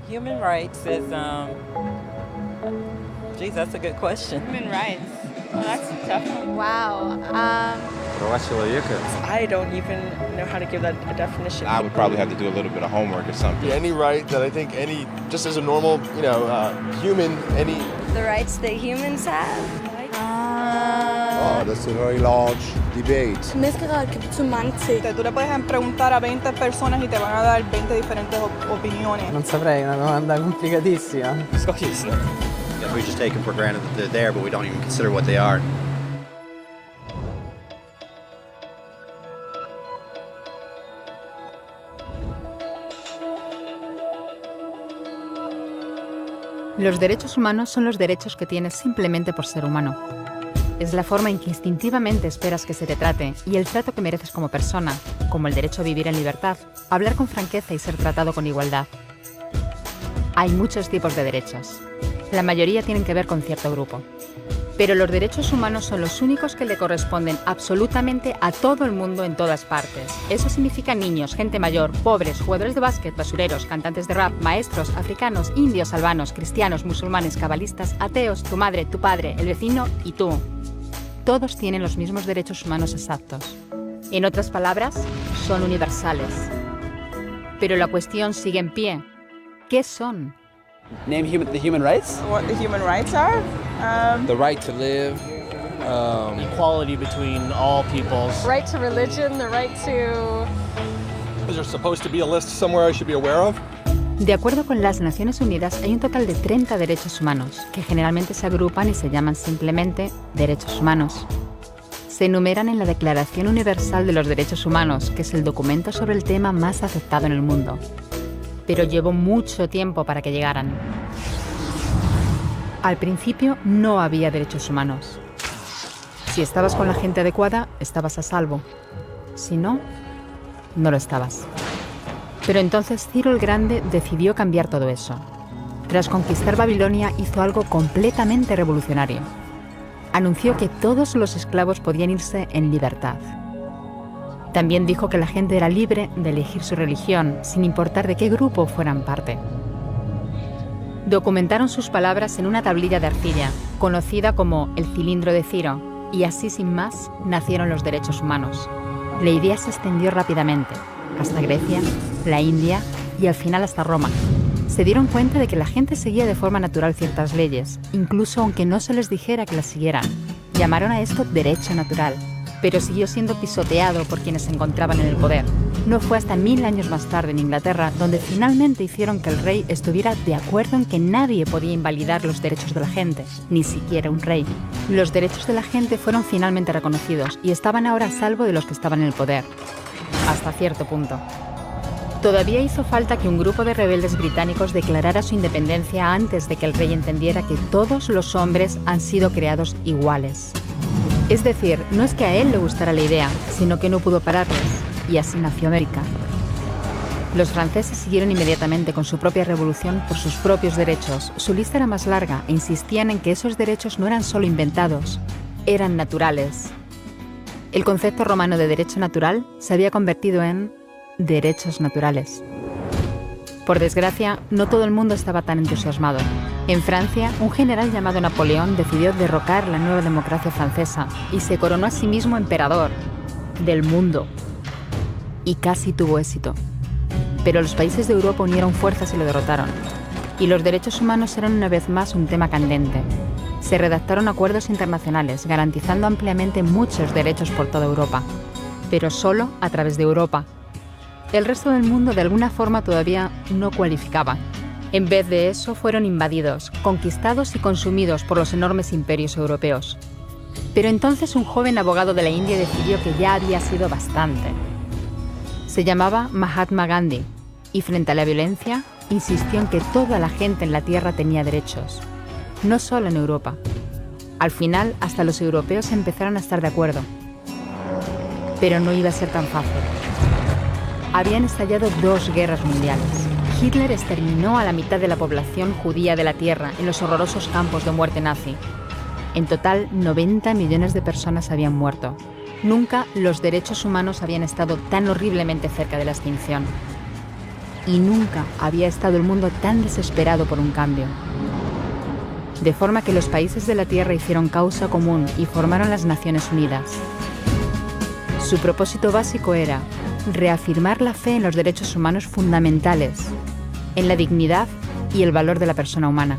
Human rights is, geez, that's a good question. Human rights. Well, that's a tough one. Wow. Права человека. I don't even know how to give that a definition. I would probably have to do a little bit of homework or something. Any right that I think just as a normal, human, any... The rights that humans have? Oh, that's a very large debate. Menneskerettigheder kan betyde mange ting. Tú le puedes preguntar a 20 personas y te van a dar 20 diferentes opiniones. Non saprei, è una domanda complicatissima. Yeah, we just take them for granted that they're there, but we don't even consider what they are. Los derechos humanos son los derechos que tienes simplemente por ser humano. Es la forma en que instintivamente esperas que se te trate y el trato que mereces como persona, como el derecho a vivir en libertad, hablar con franqueza y ser tratado con igualdad. Hay muchos tipos de derechos. La mayoría tienen que ver con cierto grupo. Pero los derechos humanos son los únicos que le corresponden absolutamente a todo el mundo en todas partes. Eso significa niños, gente mayor, pobres, jugadores de básquet, basureros, cantantes de rap, maestros, africanos, indios, albanos, cristianos, musulmanes, cabalistas, ateos, tu madre, tu padre, el vecino y tú. Todos tienen los mismos derechos humanos exactos. En otras palabras, son universales. Pero la cuestión sigue en pie. ¿Qué son? Name the human rights? What the human rights are? The right to live. Equality between all peoples. Right to religion, the right to... Is there supposed to be a list somewhere I should be aware of? De acuerdo con las Naciones Unidas, hay un total de 30 derechos humanos, que generalmente se agrupan y se llaman simplemente derechos humanos. Se enumeran en la Declaración Universal de los Derechos Humanos, que es el documento sobre el tema más aceptado en el mundo. Pero llevó mucho tiempo para que llegaran. Al principio no había derechos humanos. Si estabas con la gente adecuada, estabas a salvo. Si no, no lo estabas. Pero entonces Ciro el Grande decidió cambiar todo eso. Tras conquistar Babilonia, hizo algo completamente revolucionario. Anunció que todos los esclavos podían irse en libertad. También dijo que la gente era libre de elegir su religión, sin importar de qué grupo fueran parte. Documentaron sus palabras en una tablilla de arcilla, conocida como el cilindro de Ciro, y así sin más nacieron los derechos humanos. La idea se extendió rápidamente, hasta Grecia, la India y al final hasta Roma. Se dieron cuenta de que la gente seguía de forma natural ciertas leyes, incluso aunque no se les dijera que las siguieran. Llamaron a esto derecho natural, pero siguió siendo pisoteado por quienes se encontraban en el poder. No fue hasta 1000 años más tarde en Inglaterra donde finalmente hicieron que el rey estuviera de acuerdo en que nadie podía invalidar los derechos de la gente, ni siquiera un rey. Los derechos de la gente fueron finalmente reconocidos y estaban ahora a salvo de los que estaban en el poder. Hasta cierto punto. Todavía hizo falta que un grupo de rebeldes británicos declarara su independencia antes de que el rey entendiera que todos los hombres han sido creados iguales. Es decir, no es que a él le gustara la idea, sino que no pudo pararles, y así nació América. Los franceses siguieron inmediatamente con su propia revolución por sus propios derechos. Su lista era más larga e insistían en que esos derechos no eran solo inventados, eran naturales. El concepto romano de derecho natural se había convertido en derechos naturales. Por desgracia, no todo el mundo estaba tan entusiasmado. En Francia, un general llamado Napoleón decidió derrocar la nueva democracia francesa y se coronó a sí mismo emperador del mundo. Y casi tuvo éxito. Pero los países de Europa unieron fuerzas y lo derrotaron. Y los derechos humanos eran una vez más un tema candente. Se redactaron acuerdos internacionales garantizando ampliamente muchos derechos por toda Europa, pero solo a través de Europa. El resto del mundo de alguna forma todavía no cualificaba. En vez de eso fueron invadidos, conquistados y consumidos por los enormes imperios europeos. Pero entonces un joven abogado de la India decidió que ya había sido bastante. Se llamaba Mahatma Gandhi y frente a la violencia insistió en que toda la gente en la tierra tenía derechos. No solo en Europa. Al final, hasta los europeos empezaron a estar de acuerdo. Pero no iba a ser tan fácil. Habían estallado 2 guerras mundiales. Hitler exterminó a la mitad de la población judía de la Tierra en los horrorosos campos de muerte nazi. En total, 90 millones de personas habían muerto. Nunca los derechos humanos habían estado tan horriblemente cerca de la extinción. y nunca había estado el mundo tan desesperado por un cambio. De forma que los países de la Tierra hicieron causa común y formaron las Naciones Unidas. Su propósito básico era reafirmar la fe en los derechos humanos fundamentales, en la dignidad y el valor de la persona humana.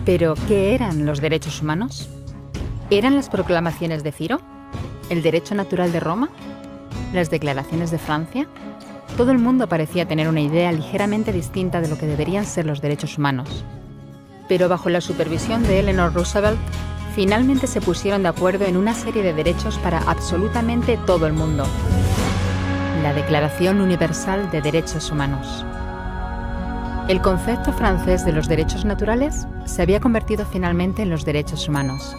¿Pero qué eran los derechos humanos? ¿Eran las proclamaciones de Ciro? ¿El derecho natural de Roma? ¿Las declaraciones de Francia? Todo el mundo parecía tener una idea ligeramente distinta de lo que deberían ser los derechos humanos. Pero bajo la supervisión de Eleanor Roosevelt, finalmente se pusieron de acuerdo en una serie de derechos para absolutamente todo el mundo. La Declaración Universal de Derechos Humanos. El concepto francés de los derechos naturales se había convertido finalmente en los derechos humanos.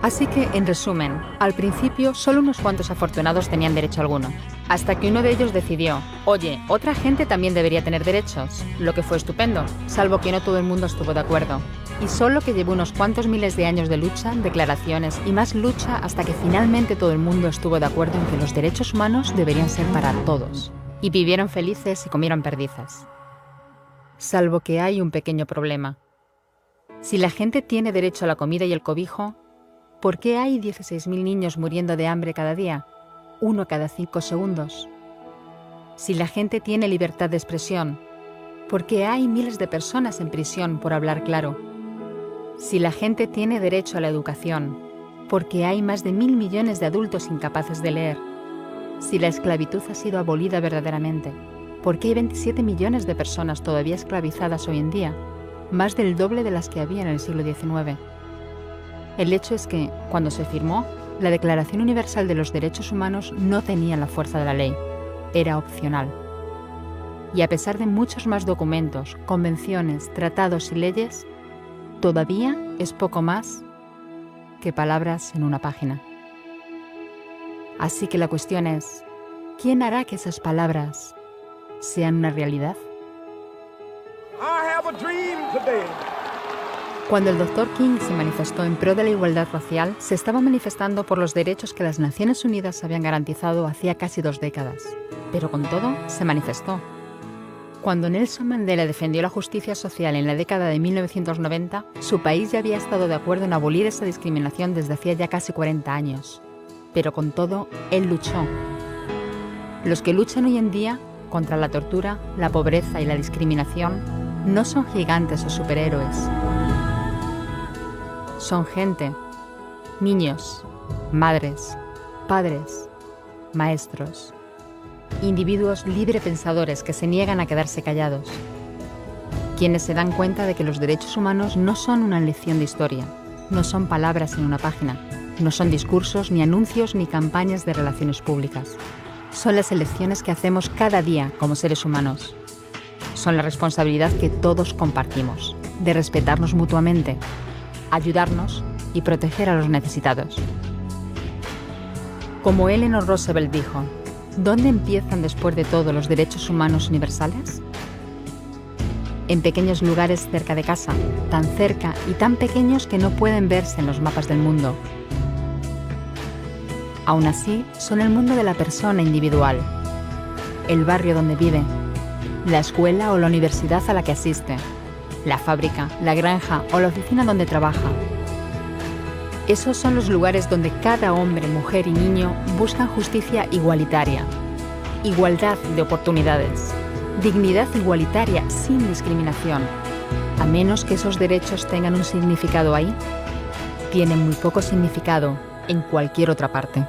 Así que, en resumen, al principio solo unos cuantos afortunados tenían derecho alguno, hasta que uno de ellos decidió, oye, otra gente también debería tener derechos, lo que fue estupendo, salvo que no todo el mundo estuvo de acuerdo. Y solo que llevó unos cuantos miles de años de lucha, declaraciones y más lucha hasta que finalmente todo el mundo estuvo de acuerdo en que los derechos humanos deberían ser para todos. Y vivieron felices y comieron perdices. Salvo que hay un pequeño problema. Si la gente tiene derecho a la comida y el cobijo, ¿por qué hay 16.000 niños muriendo de hambre cada día? 1 cada 5 segundos. Si la gente tiene libertad de expresión, ¿por qué hay miles de personas en prisión por hablar claro? Si la gente tiene derecho a la educación, ¿por qué hay más de 1.000 millones de adultos incapaces de leer? Si la esclavitud ha sido abolida verdaderamente, ¿por qué hay 27 millones de personas todavía esclavizadas hoy en día? Más del doble de las que había en el siglo XIX. El hecho es que, cuando se firmó, la Declaración Universal de los Derechos Humanos no tenía la fuerza de la ley. Era opcional. Y a pesar de muchos más documentos, convenciones, tratados y leyes, todavía es poco más que palabras en una página. Así que la cuestión es, ¿quién hará que esas palabras sean una realidad? Cuando el Dr. King se manifestó en pro de la igualdad racial, se estaba manifestando por los derechos que las Naciones Unidas habían garantizado hacía casi 2 décadas. Pero con todo, se manifestó. Cuando Nelson Mandela defendió la justicia social en la década de 1990, su país ya había estado de acuerdo en abolir esa discriminación desde hacía ya casi 40 años. Pero con todo, él luchó. Los que luchan hoy en día contra la tortura, la pobreza y la discriminación no son gigantes o superhéroes. Son gente, niños, madres, padres, maestros, individuos librepensadores que se niegan a quedarse callados, quienes se dan cuenta de que los derechos humanos no son una lección de historia, no son palabras en una página, no son discursos, ni anuncios, ni campañas de relaciones públicas. Son las elecciones que hacemos cada día como seres humanos. Son la responsabilidad que todos compartimos, de respetarnos mutuamente, ayudarnos y proteger a los necesitados. Como Eleanor Roosevelt dijo, ¿dónde empiezan después de todo los derechos humanos universales? En pequeños lugares cerca de casa, tan cerca y tan pequeños que no pueden verse en los mapas del mundo. Aún así, son el mundo de la persona individual, el barrio donde vive, la escuela o la universidad a la que asiste, la fábrica, la granja o la oficina donde trabaja. Esos son los lugares donde cada hombre, mujer y niño buscan justicia igualitaria, igualdad de oportunidades, dignidad igualitaria sin discriminación. A menos que esos derechos tengan un significado ahí, tienen muy poco significado en cualquier otra parte.